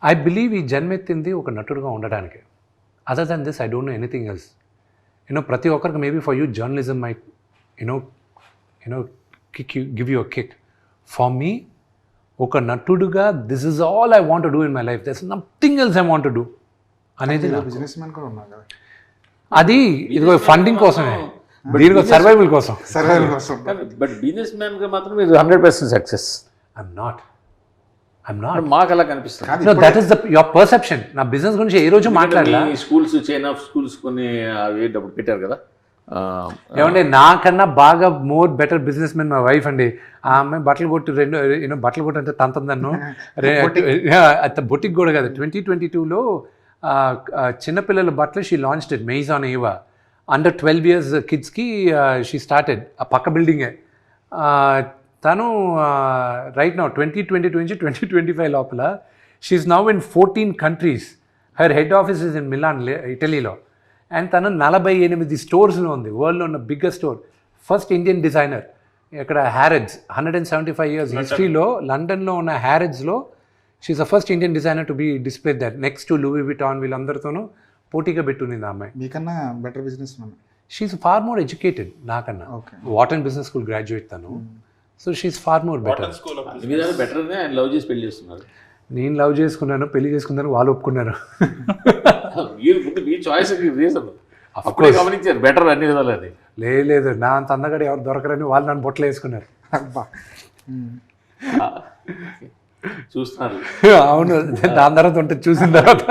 I believe ఈ జన్మెత్తింది ఒక నటుడుగా ఉండడానికి. Other than this I don't know anything else. ప్రతి ఒక్కరికి maybe for you journalism may give you a kick. For me ఒక నటుడుగా this is all I want to do in my life, there is nothing else I want to do అనేది. Businessman కూడా ఉన్నారు కదా, అది ఇదిగో funding కోసమే, దీనికో సర్వైవల్ కోసం. బట్ బిజినెస్ మ్యాన్ గా మాత్రం మీరు 100% సక్సెస్. I'm not. మాకు అలా కనిపిస్తుంది. No, that is your perception. నా బిజినెస్ గురించి ఏ రోజు మాట్లాడలా. స్కూల్స్ చైన్ ఆఫ్ స్కూల్స్ కొన్ని అవి డబ్బులు పెట్టారు కదా. ఏమంటే నాకన్నా బాగా మోర్ బెటర్ బిజినెస్ మెన్ మా వైఫ్ అండి. ఆ అమ్మాయి బట్టలు కొట్టి బట్టలు కొట్టి అంటే తంతందన్ను బొటిక్ కూడా కదా. 2022లో చిన్నపిల్లల బట్టలు she launched it, maize on ఏవా. అండర్ 12 years కిడ్స్కి షీ స్టార్టెడ్ ఆ పక్క బిల్డింగే. తను రైట్ నౌ 2022 నుంచి 2025 లోపల she's now in 14 countries. Her head office is in Milan, ఇటలీలో. అండ్ తను 48 స్టోర్స్లో ఉంది, వరల్డ్లో ఉన్న biggest store. First Indian designer ఇక్కడ హ్యారెడ్స్, 175 years హిస్టరీలో లండన్లో ఉన్న హ్యారెడ్స్లో she's the first Indian designer to be display that next to Louis Vuitton. వీళ్ళందరితోనూ పోటీగా పెట్టునింది ఆ అమ్మాయి. మీకన్నా better businessman. She's far more educated నాకన్నా. వాటన్ బిజినెస్ స్కూల్ గ్రాడ్యుయేట్ తను. So she is far more better. Better ఆయన లవ్ చేసి పెళ్లి చేస్తున్నారు. నేను లవ్ చేసుకున్నాను, పెళ్లి చేసుకున్నాను, వాళ్ళు ఒప్పుకున్నారు. మీ చాయిస్ రీజన్ అప్పుడే గమనించారు బెటర్ అన్ని విధాలు. అది లేదు, నా అంత అందగాడు ఎవరు దొరకరని వాళ్ళు నన్ను బొట్టలు వేసుకున్నారు. చూస్తున్నారు. అవును, దాని తర్వాత ఉంటుంది చూసిన తర్వాత.